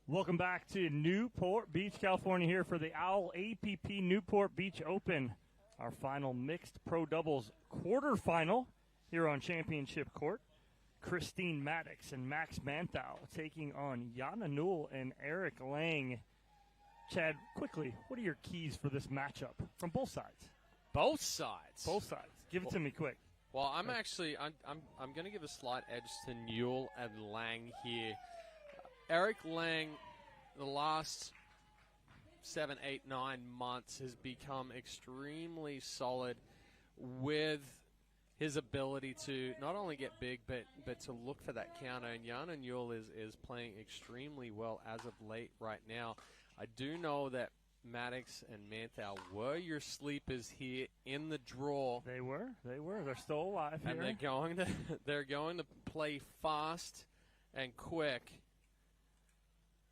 Welcome back to Newport Beach, California, here for the OWL APP Newport Beach Open, our final mixed pro doubles quarterfinal here on Championship Court. Christine Maddox and Max Manthou taking on Newell and Lang. Chad, quickly, what are your keys for this matchup from both sides? Both sides? Both sides. Give it to me quick. Well, I'm going to give a slight edge to Newell and Lang here. Lang, the last 7, 8, 9 months has become extremely solid with his ability to not only get big but to look for that counter. And Newell is playing extremely well as of late right now. I do know that Maddox and Manthou were your sleepers here in the draw. They were. They're still alive here. And they're going to play fast and quick.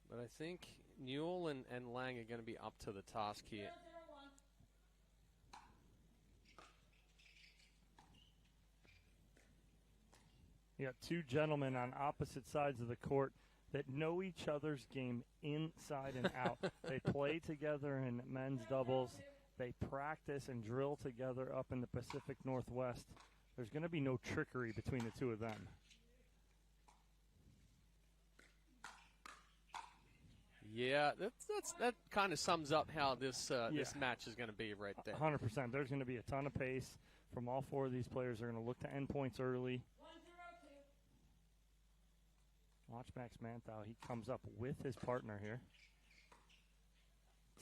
But I think Newell and Lang are going to be up to the task here. You got two gentlemen on opposite sides of the court that know each other's game inside and out. They play together in men's doubles. They practice and drill together up in the Pacific Northwest. There's going to be no trickery between the two of them. Yeah, that kind of sums up how this match is going to be right there. 100%. There's going to be a ton of pace from all four of these players. They're going to look to end points early. Watch Max Manthou. He comes up with his partner here.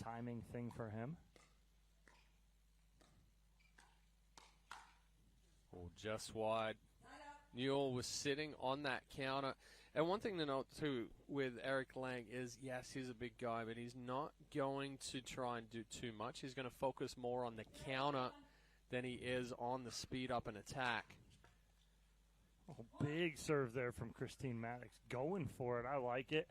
Timing thing for him. Oh, just wide. Newell was sitting on that counter. And one thing to note, too, with Lang is, yes, he's a big guy, but he's not going to try and do too much. He's going to focus more on the counter than he is on the speed up and attack. Oh, big serve there from Christine Maddox. Going for it. I like it.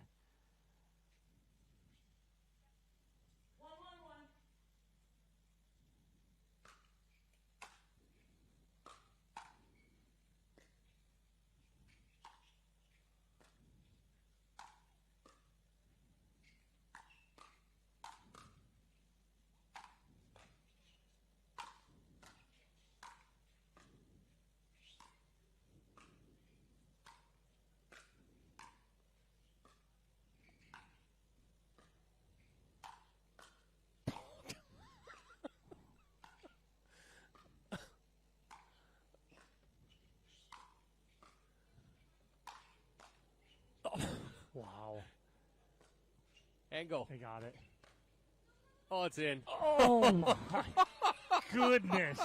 Wow. Angle. They got it. Oh, it's in. Oh, my goodness.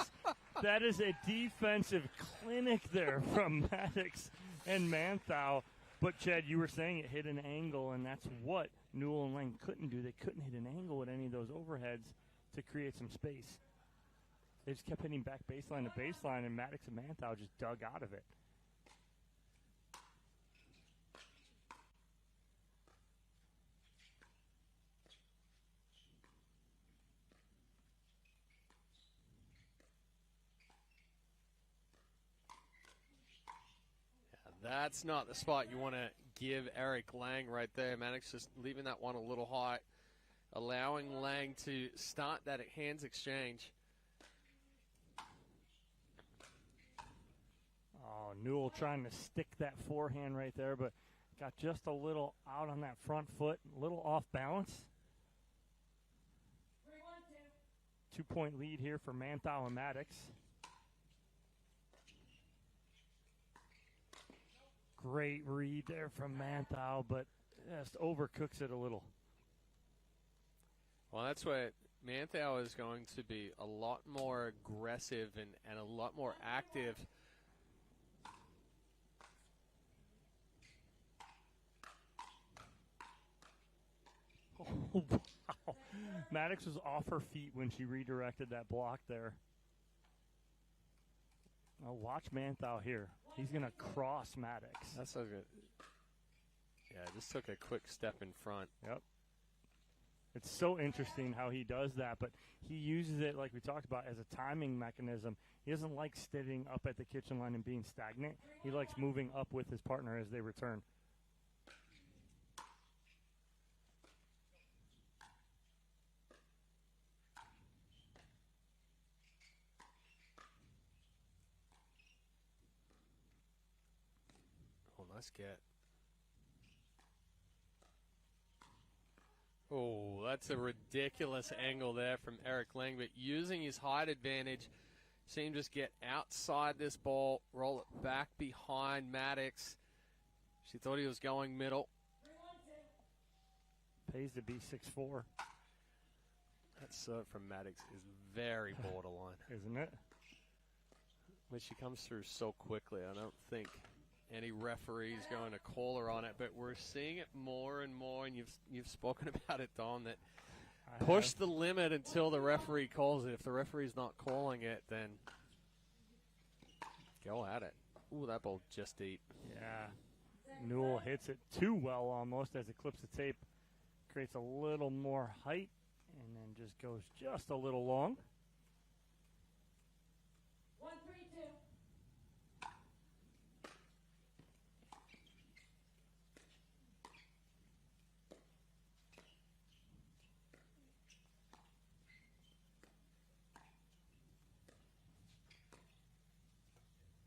That is a defensive clinic there from Maddox and Manthou. But, Chad, you were saying it hit an angle, and that's what Newell and Lang couldn't do. They couldn't hit an angle with any of those overheads to create some space. They just kept hitting back baseline to baseline, and Maddox and Manthou just dug out of it. That's not the spot you want to give Lang right there. Maddox just leaving that one a little high, allowing Lang to start that hands exchange. Oh, Newell trying to stick that forehand right there, but got just a little out on that front foot, a little off balance. 2-point lead here for Manthou and Maddox. Great read there from Manthou, but just overcooks it a little. Well, that's what Manthou is going to be a lot more aggressive and a lot more active. Oh, wow. Maddox was off her feet when she redirected that block there. Oh, watch Manthou here. He's going to cross Maddox. That's so good. Yeah, just took a quick step in front. Yep. It's so interesting how he does that, but he uses it, like we talked about, as a timing mechanism. He doesn't like sitting up at the kitchen line and being stagnant. He likes moving up with his partner as they return. Nice get. Oh, that's a ridiculous angle there from Eric Lang, but using his height advantage, seemed to just get outside this ball, roll it back behind Maddox. She thought he was going middle. Pays to be 6'4". That serve from Maddox is very borderline. Isn't it? When she comes through so quickly, I don't think any referee is going to call her on it, but we're seeing it more and more, and you've spoken about it, Don, that push the limit until the referee calls it. If the referee's not calling it, then go at it. Ooh, that ball just deep. Yeah. Newell hits it too well almost as it clips the tape. Creates a little more height and then just goes just a little long. 1-3-2.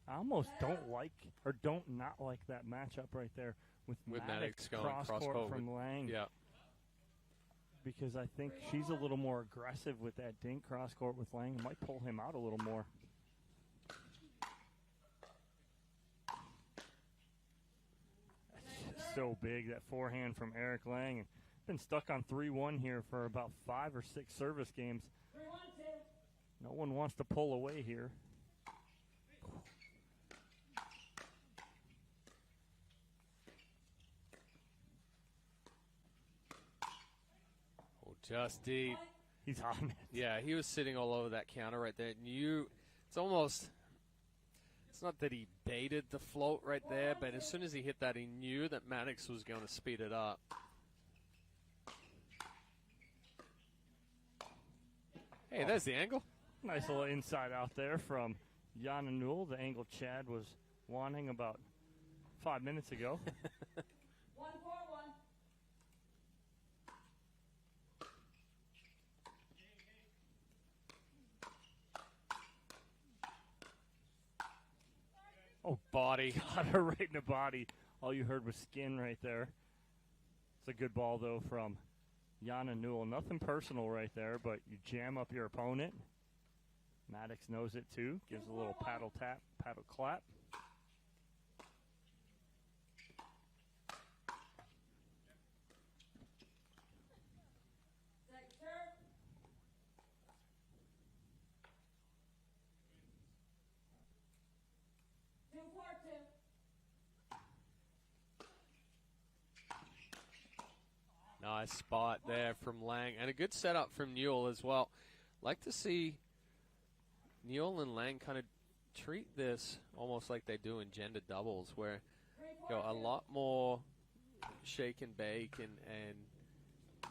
I almost don't like or don't not like that matchup right there with Maddox going cross-court from Lang. Yeah. Because I think she's a little more aggressive with that dink cross-court with Lang. It might pull him out a little more. That's just so big, that forehand from Eric Lang. And been stuck on 3-1 here for about 5 or 6 service games. 3-1-2. No one wants to pull away here. Just deep. He's on it. Yeah, he was sitting all over that counter right there. It's almost, it's not that he baited the float right there, but as soon as he hit that, he knew that Maddox was going to speed it up. Hey, there's the angle. Nice little inside out there from Yana Newell. The angle Chad was wanting about 5 minutes ago. 1-4-1. Oh, body. Got her right in the body. All you heard was skin right there. It's a good ball, though, from Yana Newell. Nothing personal right there, but you jam up your opponent. Maddox knows it, too. Gives a little paddle tap, paddle clap. Second serve. Nice spot there from Lang. And a good setup from Newell as well. Like to see Newell and Lang kind of treat this almost like they do in gender doubles, where you know, a lot more shake and bake, and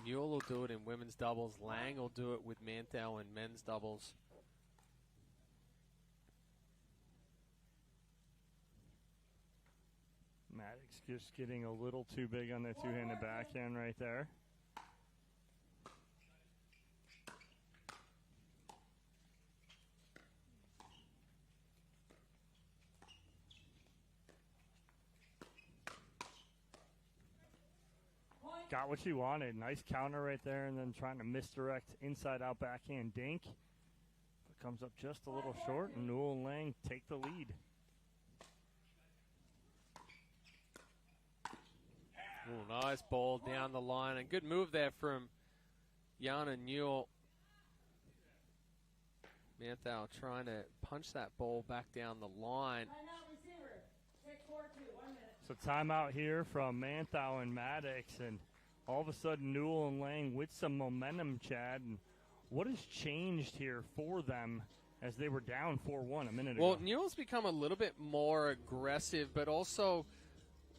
Newell will do it in women's doubles. Lang will do it with Manthou and men's doubles. Maddox just getting a little too big on that two-handed backhand right there. Got what she wanted. Nice counter right there, and then trying to misdirect inside-out backhand dink. But comes up just a little short, and Newell and Lang take the lead. Ooh, nice ball down the line. And good move there from Yana Newell. Manthou trying to punch that ball back down the line. Timeout receiver. Take 4-2. 1 minute. So timeout here from Manthou and Maddox, and all of a sudden Newell and Lang with some momentum, Chad. And what has changed here for them as they were down 4-1 a minute ago? Well, Newell's become a little bit more aggressive, but also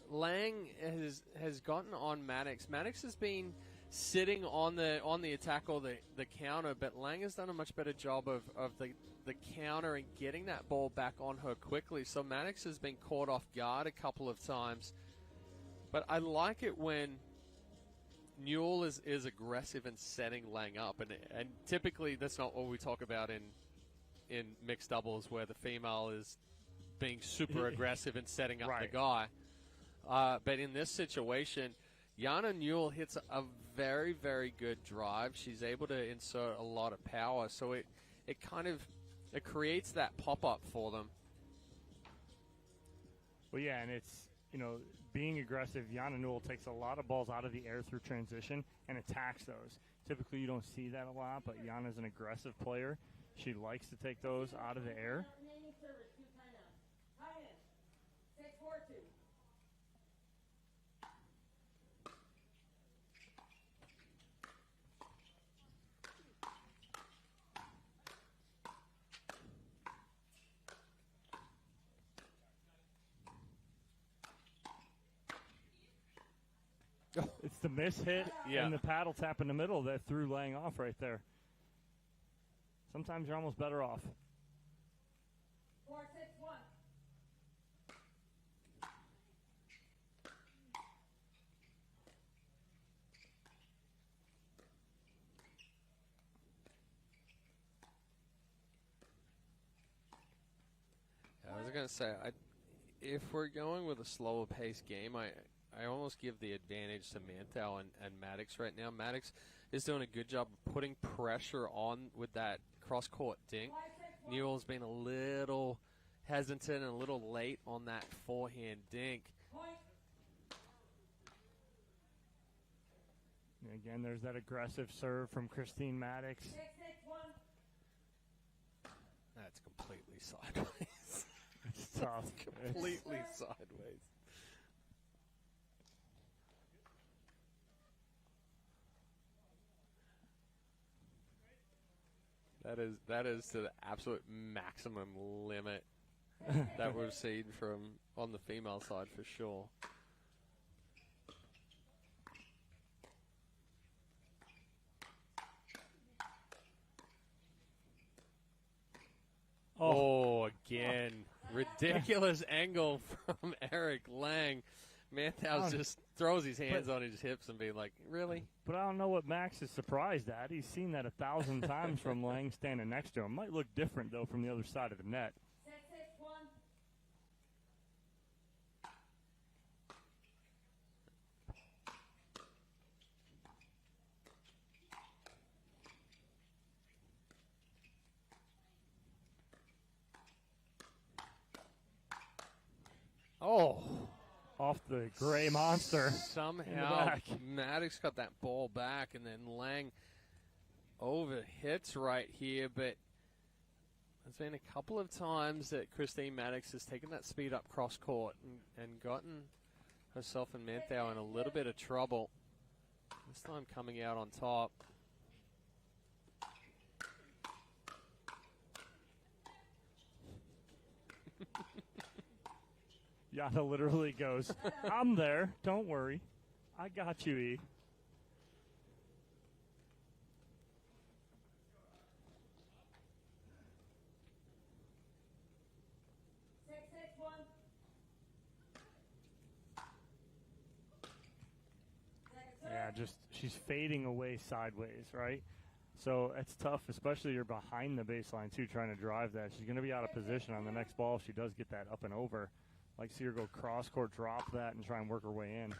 Lang has gotten on Maddox. Maddox has been sitting on the attack or the counter, but Lang has done a much better job of the counter and getting that ball back on her quickly. So Maddox has been caught off guard a couple of times. But I like it when Newell is aggressive and setting Lang up. And typically that's not what we talk about in mixed doubles, where the female is being super aggressive and setting up Right. the guy. But in this situation, Jana Newell hits a very, very good drive. She's able to insert a lot of power, so it creates that pop-up for them. Well, yeah, and it's, being aggressive, Jana Newell takes a lot of balls out of the air through transition and attacks those. Typically, you don't see that a lot, but Jana's an aggressive player. She likes to take those out of the air. Remaining service, 2 timeouts. Tie in. 6-4-2. It's the miss hit and the paddle tap in the middle that threw Lang off right there. Sometimes you're almost better off. 4-6-1. I was going to say, if we're going with a slower paced game, I almost give the advantage to Manthou and Maddox right now. Maddox is doing a good job of putting pressure on with that cross-court dink. Newell's been a little hesitant and a little late on that forehand dink. And again, there's that aggressive serve from Christine Maddox. 6-6-1. That's completely sideways. It's tough. Completely sideways. That is to the absolute maximum limit that we've seen from on the female side for sure. Oh, again. Ridiculous angle from Eric Lang. Manthou just throws his hands on his hips and be like, really? But I don't know what Max is surprised at. He's seen that 1,000 times from Lang standing next to him. Might look different, though, from the other side of the net. 6-6-1. Oh. Off the gray monster. Somehow Maddox got that ball back, and then Lang overhits right here, but there's been a couple of times that Christine Maddox has taken that speed up cross court and gotten herself and Manthou in a little bit of trouble. This time coming out on top. Jana literally goes, I'm there. Don't worry. I got you, E. Yeah, just she's fading away sideways, right? So it's tough, especially you're behind the baseline, too, trying to drive that. She's going to be out of position on the next ball if she does get that up and over. Like, see her go cross-court, drop that, and try and work her way in.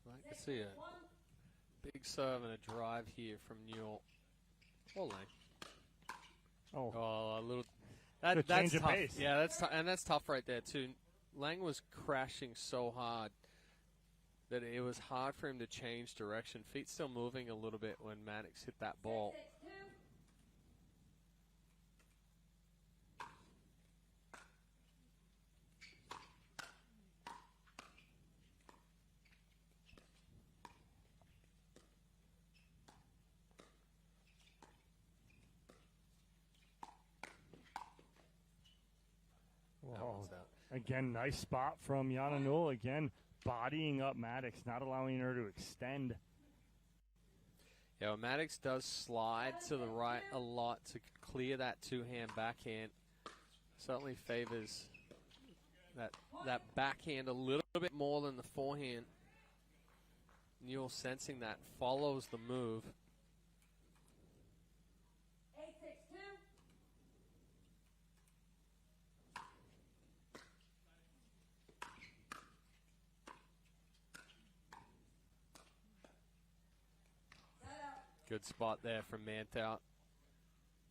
Like to see a big serve and a drive here from Newell. Or Lang. Oh, a little. That's change of tough. pace. Yeah, that's tough right there too. Lang was crashing so hard that it was hard for him to change direction. Feet still moving a little bit when Maddox hit that ball. 6-6-2. Again, nice spot from Jana Newell. Again, bodying up Maddox, not allowing her to extend. Yeah, well, Maddox does slide to the right a lot to clear that two-hand backhand. Certainly favors that backhand a little bit more than the forehand. Newell sensing that, follows the move. 8-6-2. Good spot there from Manthou.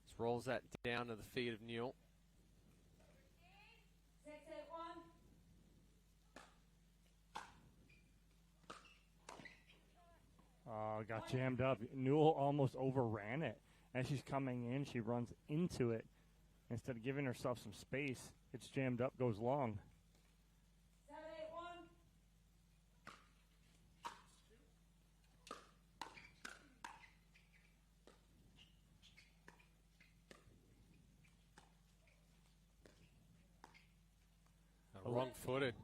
Just rolls that down to the feet of Newell. 6-8-1. Got jammed up. Newell almost overran it. As she's coming in, she runs into it. Instead of giving herself some space, it's jammed up, goes long. 7-8-1. Wrong-footed.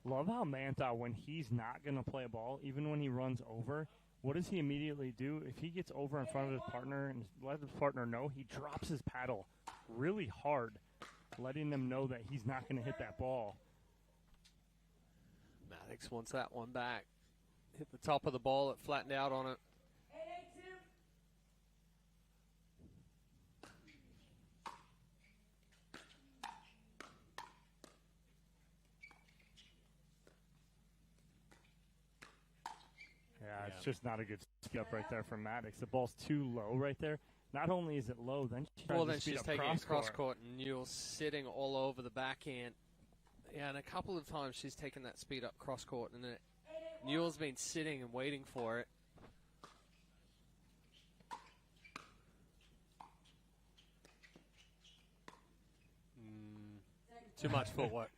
Love how Manthou, when he's not going to play a ball, even when he runs over, what does he immediately do? If he gets over in front of his partner and lets his partner know, he drops his paddle really hard, letting them know that he's not going to hit that ball. Maddox wants that one back. Hit the top of the ball, it flattened out on it. 8-8-2. Yeah, it's just not a good speed up right there from Maddox. The ball's too low right there. Not only is it low, then she tries to speed she's up taking it cross cross-court, and Newell's sitting all over the backhand. Yeah, and a couple of times she's taken that speed up cross-court, and then Newell's been sitting and waiting for it. Too much footwork.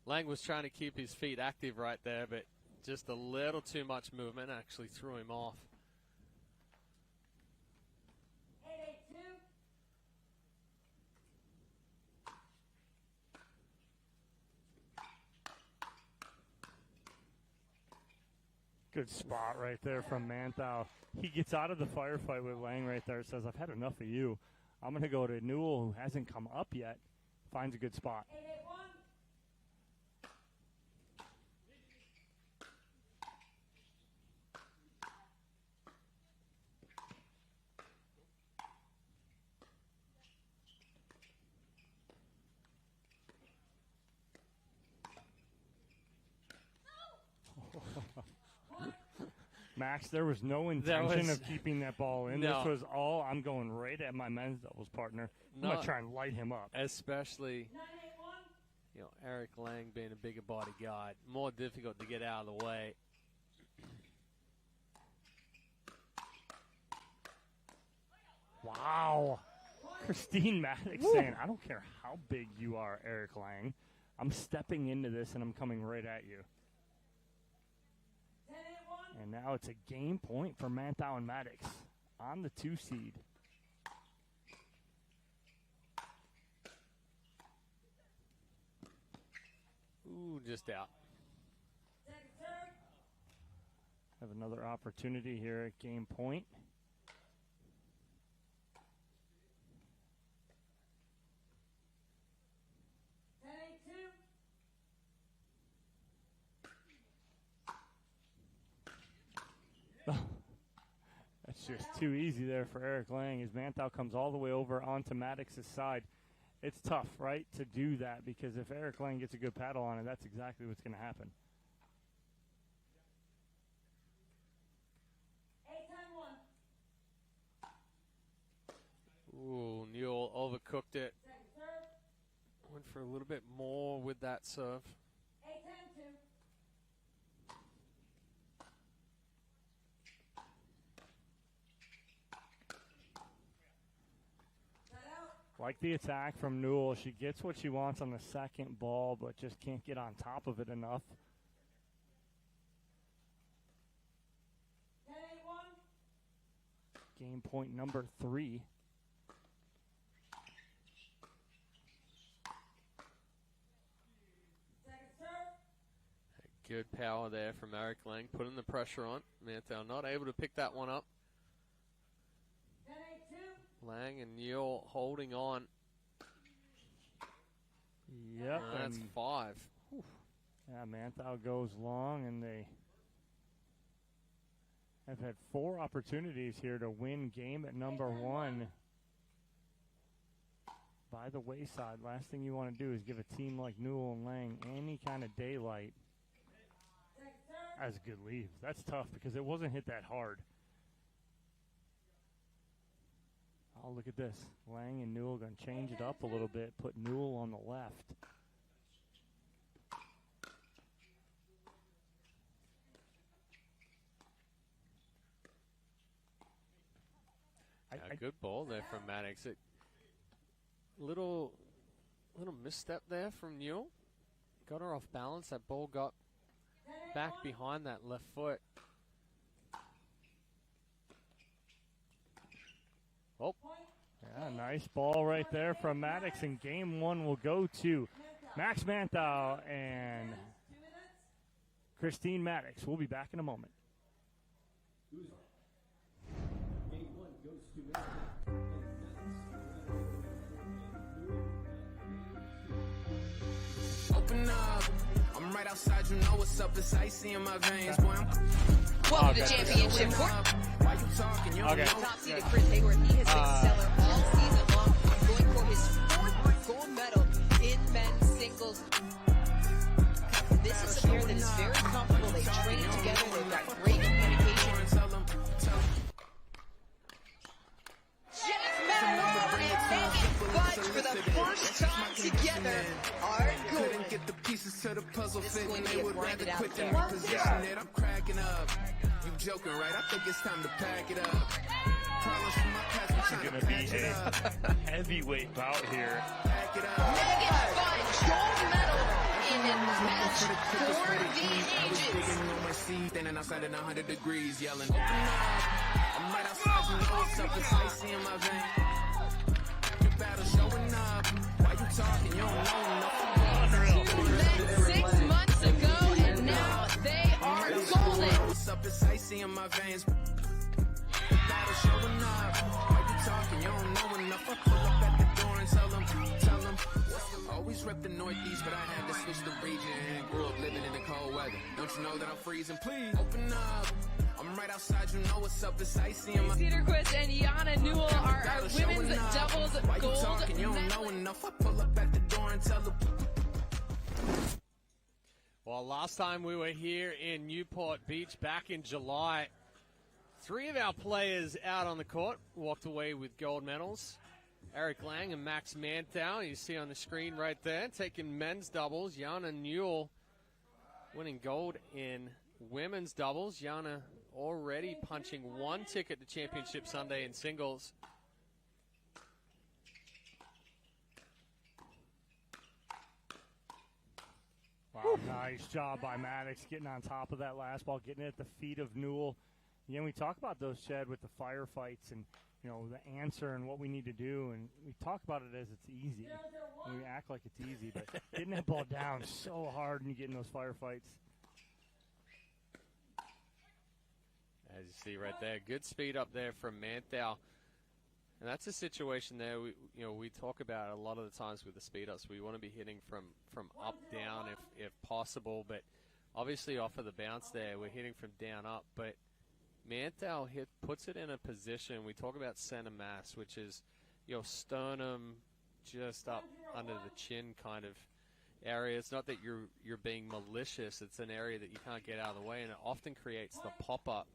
Lang was trying to keep his feet active right there, but just a little too much movement actually threw him off. 8-8-2. Good spot right there from Manthou. He gets out of the firefight with Lang right there. Says, I've had enough of you. I'm going to go to Newell, who hasn't come up yet. Finds a good spot. 8-8-1. Max, there was no intention of keeping that ball in. No. This was all, I'm going right at my men's doubles partner. I'm going to try and light him up. Especially, 9-8-1. Eric Lang being a bigger body guy, more difficult to get out of the way. Wow. Christine Maddox saying, I don't care how big you are, Eric Lang. I'm stepping into this, and I'm coming right at you. 10-8-1. And now it's a game point for Manthou and Maddox on the 2 seed. Ooh, just out. Second serve. Have another opportunity here at game point. That's just too easy there for Eric Lang as Manthou comes all the way over onto Maddox's side. It's tough, right, to do that because if Eric Lang gets a good paddle on it, that's exactly what's going to happen. 8-10-1. Ooh, Newell overcooked it. Second serve. Went for a little bit more with that serve. 8-10-2. Like the attack from Newell, she gets what she wants on the second ball, but just can't get on top of it enough. 10-8-1. Game point number 3. Second serve. Good power there from Eric Lang, putting the pressure on. Manthou not able to pick that one up. 10-8-2. Lang and Newell holding on. Yep. That's 5. Yeah, Manthou goes long, and they have had 4 opportunities here to win game at number 1 by the wayside. Last thing you want to do is give a team like Newell and Lang any kind of daylight. That's a good leave. That's tough because it wasn't hit that hard. Oh, look at this. Lang and Newell going to change it up a little bit, put Newell on the left. A good ball there from Maddox. Little misstep there from Newell. Got her off balance. That ball got back behind that left foot. Oh. Yeah, nice ball right there from Maddox, and game 1 will go to Max Manthou and Christine Maddox. We'll be back in a moment. Open up. I'm right outside, you know what's up. It's icy in my veins, boy. Welcome to Championship Court. Why you talking? You don't know. Top seeded Chris Hayward, he has been stellar all season long, going for his 4th gold medal in men's singles. This is a pair that is very comfortable. They train together. They've got great communication. But for the first time together, are couldn't get the pieces to the puzzle This is fit, going and to they be a would rather grinded out quit than affair. reposition it. I'm cracking up. You joking, right? I think it's time to pack it up. Problems from my past, I'm trying Going to to be patch it up. a heavyweight bout here. Pack it up. Megan finds gold medal in a match for the I was ages. digging on my seat, standing outside in 100 degrees, yelling, open up. I'm right outside, you know what's up. It's icy in my veins. Your battle showing up. Why you talking? You don't know nothing. Met 6 months ago, and now they are golden. What's up? It's icy in my veins. Battle showing up. Why you talking? You don't know enough. I pull up at the door and tell them. Always rep the Northeast, but I had to switch the region. Grew up living in the cold weather. Don't you know that I'm freezing? Please open up. I'm right outside. You know what's up. It's icy in my Cedarquist and Yana Newell are our women's doubles Why you gold talking? You don't know medalists. enough. I pull up at the door and tell them. Well, last time we were here in Newport Beach back in July, 3 of our players out on the court walked away with gold medals. Eric Lang and Max Manthou, you see on the screen right there, taking men's doubles. Yana Newell winning gold in women's doubles. Yana already punching 1 ticket to Championship Sunday in singles. Wow, nice job by Maddox getting on top of that last ball, getting it at the feet of Newell. Again, we talk about those, Chad, with the firefights and, you know, the answer and what we need to do, and we talk about it as it's easy. And we act like it's easy, but getting that ball down so hard and you get in those firefights. As you see right there, good speed up there from Manthou. And that's a situation there we talk about a lot of the times with the speed ups. We want to be hitting from up down if possible, but obviously off of the bounce there, we're hitting from down up. But Manthou puts it in a position. We talk about center mass, which is your sternum just up under the chin kind of area. It's not that you're being malicious. It's an area that you can't get out of the way, and it often creates the pop up.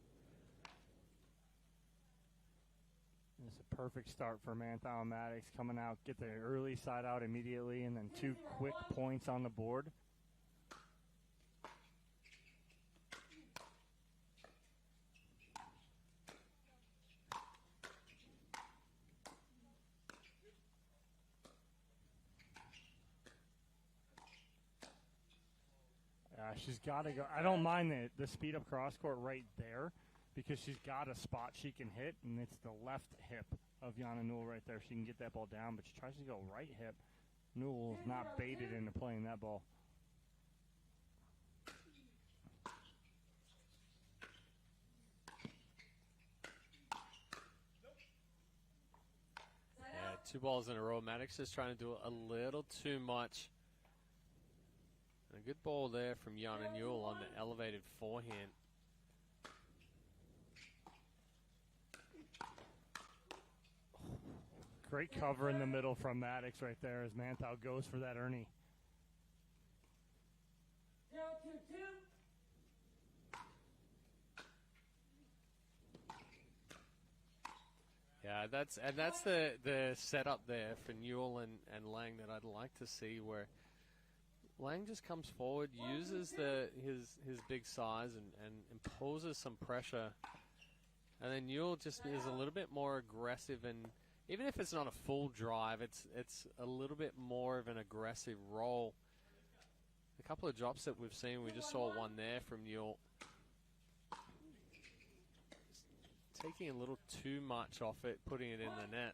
It's a perfect start for Manthou and Maddox coming out, get the early side out immediately, and then 2 quick points on the board. She's got to go. I don't mind the speed up cross court right there, because she's got a spot she can hit, and it's the left hip of Yana Newell right there. She can get that ball down, but she tries to go right hip. Newell's not baited into playing that ball. Yeah, 2 balls in a row. Maddox is trying to do a little too much. And a good ball there from Yana Newell on the elevated forehand. Great cover in the middle from Maddox right there as Manthou goes for that Ernie. 0-2-2. Yeah, that's the setup there for Newell and Lang that I'd like to see, where Lang just comes forward, uses his big size and imposes some pressure, and then Newell just is a little bit more aggressive, and even if it's not a full drive, it's a little bit more of an aggressive roll. A couple of drops that we've seen, we just saw one there from Newell. Taking a little too much off it, putting it in the net.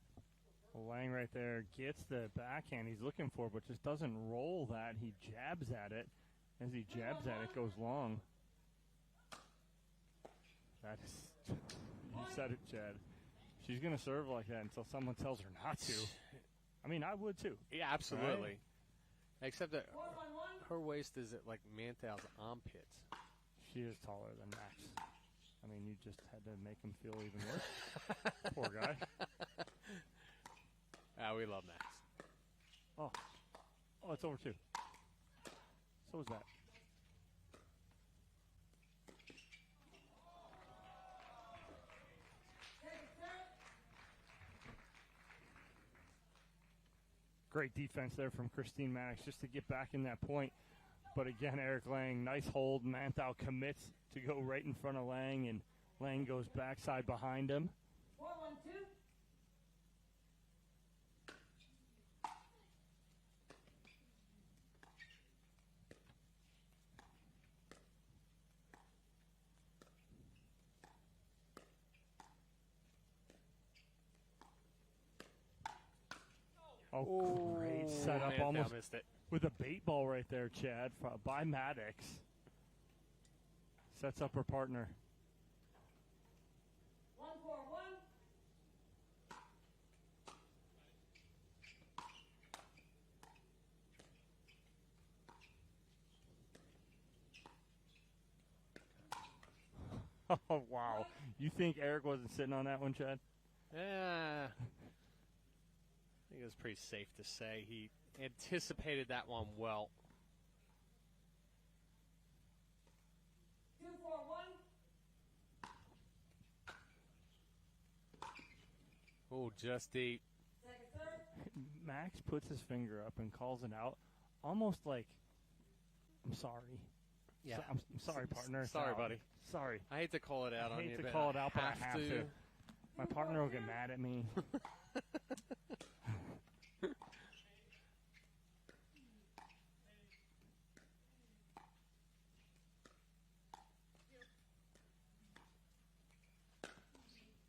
Well, Lang right there gets the backhand he's looking for, but just doesn't roll that. He jabs at it. As he jabs at it, goes long. That is, you said it, Chad. She's going to serve like that until someone tells her not to. I mean, I would too. Yeah, absolutely. Right? Except that her waist is at like Manthou's armpits. She is taller than Max. I mean, you just had to make him feel even worse. Poor guy. We love Max. Oh, it's over too. So is that. Great defense there from Christine Maddox just to get back in that point. But again, Eric Lang, nice hold. Manthou commits to go right in front of Lang, and Lang goes backside behind him. 4-1-2. Oh, great setup. Manthou Almost missed it. with a bait ball right there, Chad, by Maddox. Sets up her partner. 1-4-1. Oh, wow. You think Eric wasn't sitting on that one, Chad? Yeah. I think it was pretty safe to say he anticipated that one well. 2-4-1. Oh, just deep. Second serve. Max puts his finger up and calls it out, almost like, I'm sorry. Yeah. I'm sorry, partner. Sorry, buddy. Sorry. I hate to call it out I on you, hate to but call it out, but I have to. to. My partner will get mad at me.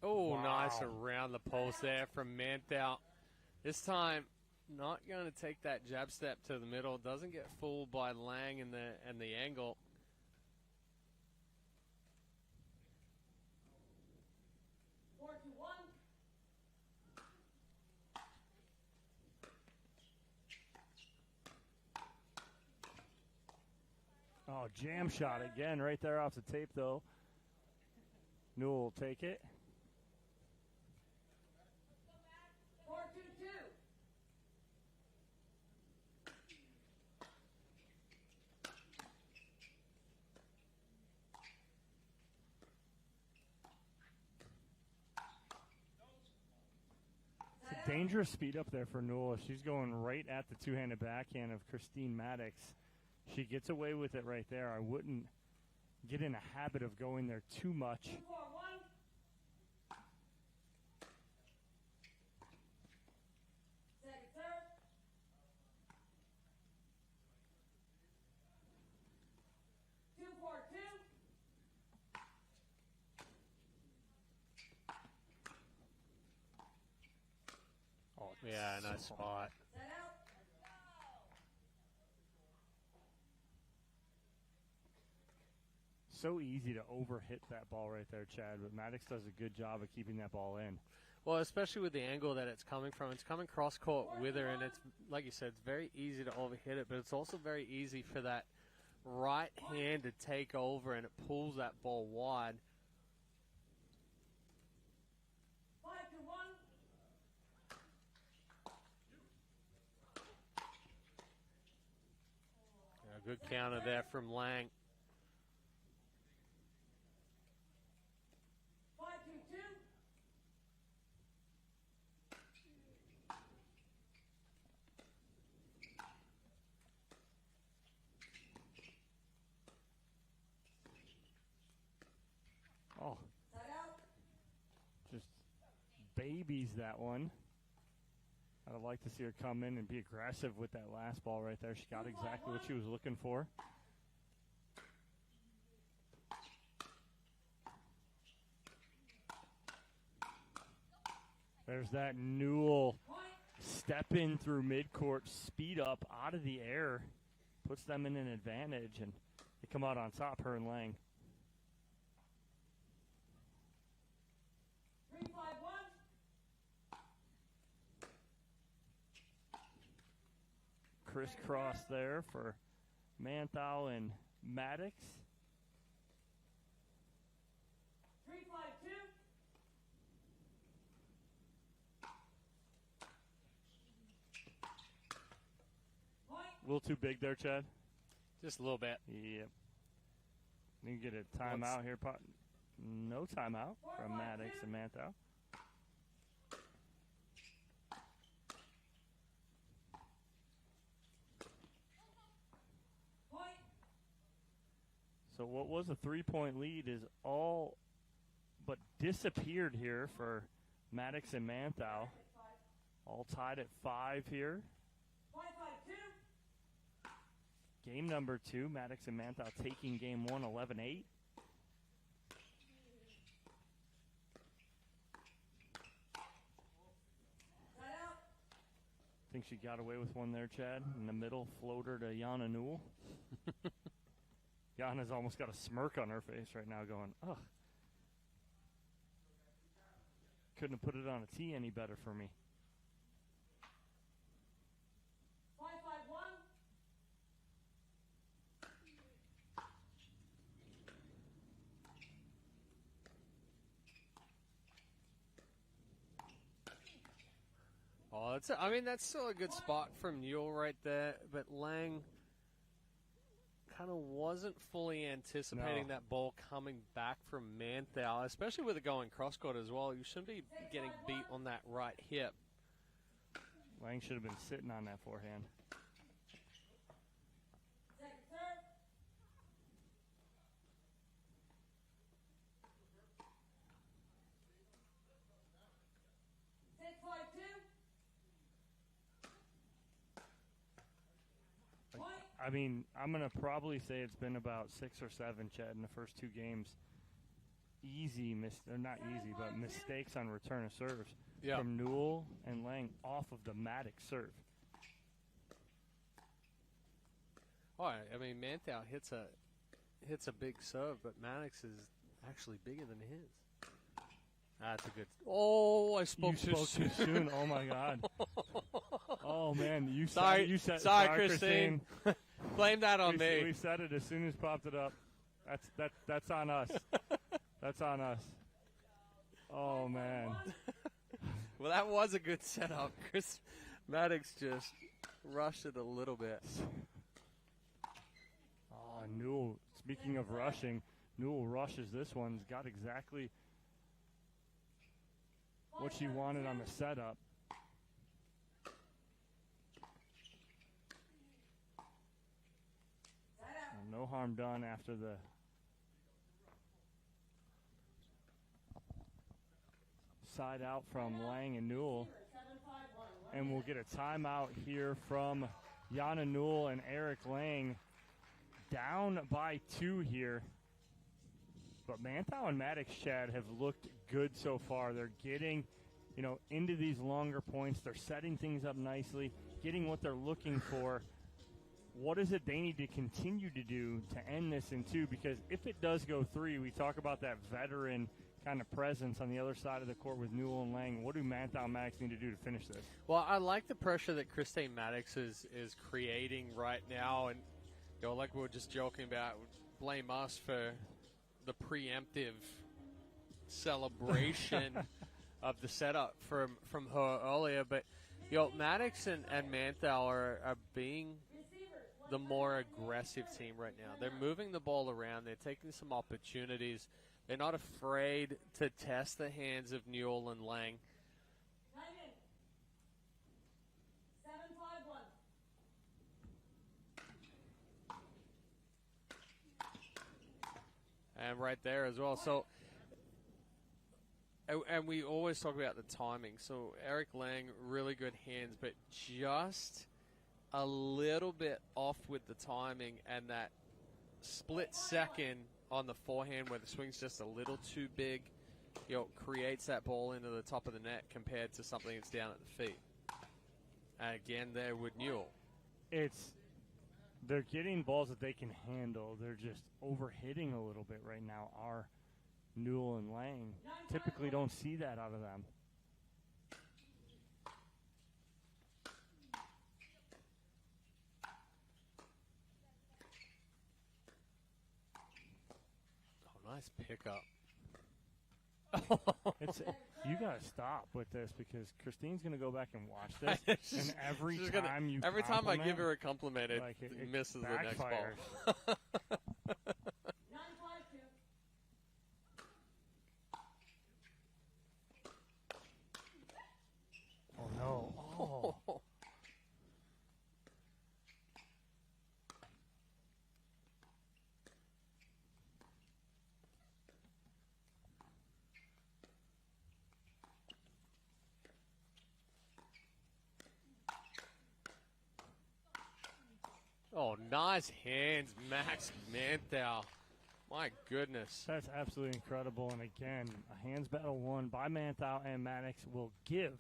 Oh, Wow. nice around the post there from Manthou. This time, not going to take that jab step to the middle. Doesn't get fooled by Lang and the angle. Oh, jam shot again right there off the tape, though. Newell will take it. 4-2-2. It's a dangerous speed up there for Newell. She's going right at the two-handed backhand of Christine Maddox. She gets away with it right there. I wouldn't get in a habit of going there too much. 2-4-1. Second serve. 2-4-2. Oh, Yeah, nice spot. Set out. so easy to overhit that ball right there, Chad, but Maddox does a good job of keeping that ball in. Well, especially with the angle that it's coming from. It's coming cross-court with her, and it's, like you said, it's very easy to overhit it, but it's also very easy for that right hand to take over, and it pulls that ball wide. 5-1. A good counter there from Lang. 5-2-2. Oh, Side out. just babies that one. I'd like to see her come in and be aggressive with that last ball right there. She got exactly what she was looking for. There's that Newell step in through midcourt, speed up out of the air, puts them in an advantage, and they come out on top, her and Lang. 3-5-1. Crisscross there for Manthou and Maddox. 3-5-2. Point. A little too big there, Chad. Just a little bit. Yep. You can get a timeout here. No timeout from Maddox and Manthou. Point. So what was a 3-point lead is all but disappeared here for Maddox and Manthou. All tied at 5 here. 5-5-2. Game number 2, Maddox and Manthou taking game 1, 11-8. Side out. Think she got away with one there, Chad. In the middle, floater to Yana Newell. Yana's almost got a smirk on her face right now going, ugh. Couldn't have put it on a tee any better for me. 5-5-1. Oh, that's still a good spot from Newell right there, but Lang kind of wasn't fully anticipating that ball coming back from Manthou, especially with it going cross-court as well. You shouldn't be getting beat on that right hip. Lang should have been sitting on that forehand. Second serve. 6-5-2. Point. I mean, I'm going to probably say it's been about 6 or 7, Chad, in the first 2 games. Or not easy, but mistakes on return of serves from Newell and Lang off of the Maddox serve. Oh, I mean, Manthou hits a big serve, but Maddox is actually bigger than his. That's a good. Oh, I spoke too soon. Oh my God. Oh man, you sorry, Christine. Blame that on me. We said it as soon as popped it up. That's on us. That's on us. Oh man. Well, that was a good setup. Chris Maddox just rushed it a little bit. Oh, Newell. Speaking of rushing, Newell rushes this one. He's got exactly what she wanted on the setup. No harm done after the side out from Lang and Newell. And we'll get a timeout here from Yana Newell and Eric Lang. Down by 2 here. But Manthou and Maddox, Chad, have looked good so far. They're getting, into these longer points. They're setting things up nicely, getting what they're looking for. What is it they need to continue to do to end this in 2? Because if it does go 3, we talk about that veteran kind of presence on the other side of the court with Newell and Lang. What do Manthou and Maddox need to do to finish this? Well, I like the pressure that Christine Maddox is creating right now. And, like we were just joking about, blame us for the preemptive celebration of the setup from her earlier. But, Maddox and Manthou are being the more aggressive team right now. They're moving the ball around. They're taking some opportunities. They're not afraid to test the hands of Newell and Lang. Time in. 7-5-1. And right there as well. So, and we always talk about the timing. So Eric Lang, really good hands, but just a little bit off with the timing, and that split second on the forehand where the swing's just a little too big, creates that ball into the top of the net compared to something that's down at the feet. And again, there with Newell. They're getting balls that they can handle. They're just overhitting a little bit right now. Our Newell and Lang typically don't see that out of them. Oh, nice pickup. You gotta stop with this because Christine's gonna go back and watch this, and every time I give her a compliment, it misses the next ball. 9-5-2. Oh no! Oh. Oh, nice hands, Max Manthou. My goodness. That's absolutely incredible. And again, a hands battle won by Manthou and Maddox will give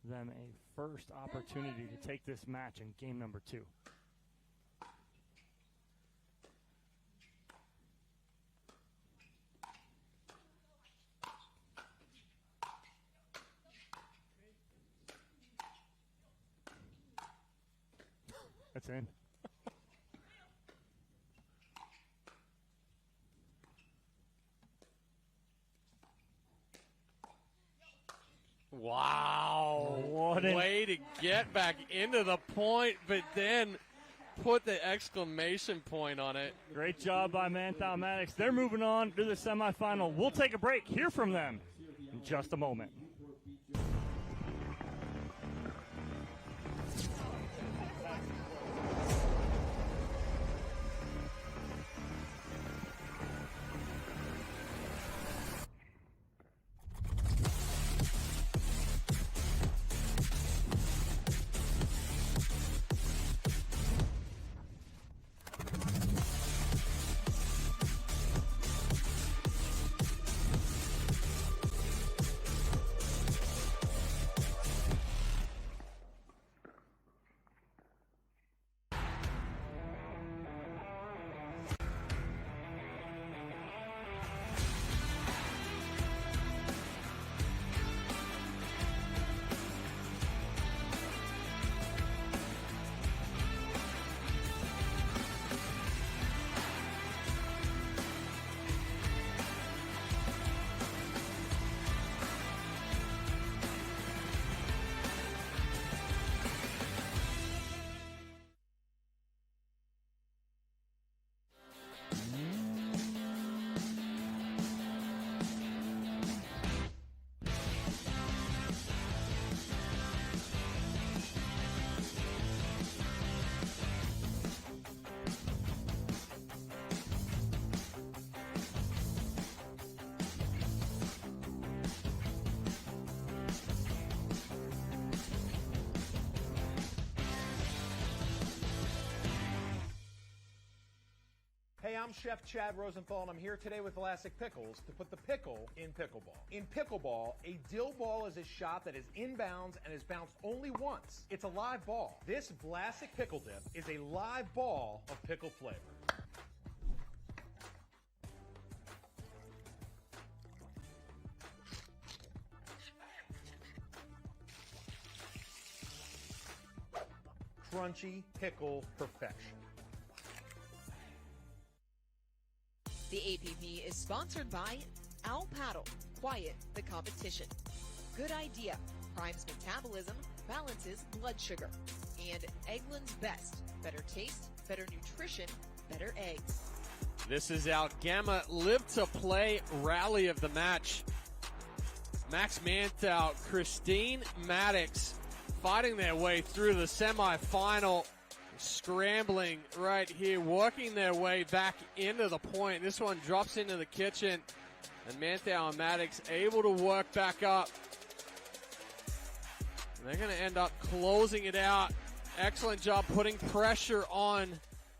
them a first opportunity to take this match in game number 2. That's in. Wow. What a way to get back into the point, but then put the exclamation point on it. Great job by Manthou and Maddox. They're moving on to the semifinal. We'll take a break, hear from them in just a moment. Hey, I'm Chef Chad Rosenthal, and I'm here today with Elastic Pickles to put the pickle in pickleball. In pickleball, a dill ball is a shot that is inbounds and is bounced only once. It's a live ball. This Vlasic Pickle Dip is a live ball of pickle flavor. Crunchy pickle perfection. The APP is sponsored by Owl Paddle, Quiet the Competition. Good idea, primes metabolism, balances blood sugar. And Eggland's Best, Better taste, better nutrition, better eggs. This is our Gamma Live to Play rally of the match. Max Manthou, Christine Maddox fighting their way through the semifinal, scrambling right here, working their way back into the point. This one drops into the kitchen, and Manthou and Maddox able to work back up. And they're going to end up closing it out. Excellent job putting pressure on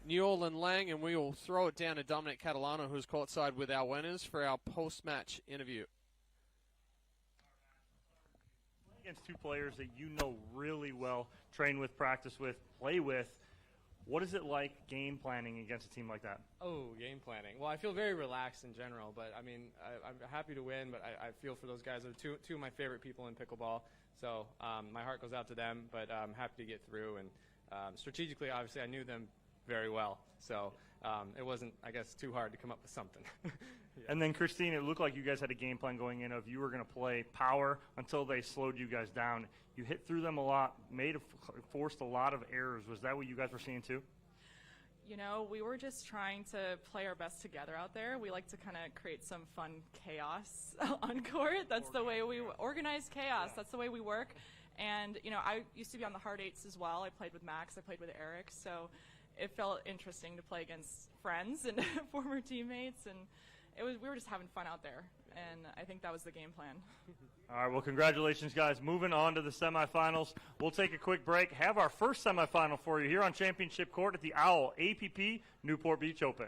Newell and Lang, and we will throw it down to Dominic Catalano, who's courtside with our winners for our post-match interview. Against two players that you know really well, train with, practice with, play with. What is it like game planning against a team like that? Oh, game planning. Well, I feel very relaxed in general, but I mean, I'm happy to win, but I feel for those guys. They're two of my favorite people in pickleball, so my heart goes out to them, but I'm happy to get through. And strategically, obviously, I knew them very well, so it wasn't, I guess, too hard to come up with something. Yeah. And then, Christine, it looked like you guys had a game plan going in of you were going to play power until they slowed you guys down. You hit through them a lot, forced a lot of errors. Was that what you guys were seeing too? You know, we were just trying to play our best together out there. We like to kind of create some fun chaos on court. That's the way we organize chaos. Yeah. That's the way we work. And, you know, I used to be on the hard eights as well. I played with Max. I played with Eric. So it felt interesting to play against friends and former teammates. And we were just having fun out there. And I think that was the game plan. All right, well, congratulations, guys. Moving on to the semifinals. We'll take a quick break. Have our first semifinal for you here on Championship Court at the OWL APP Newport Beach Open.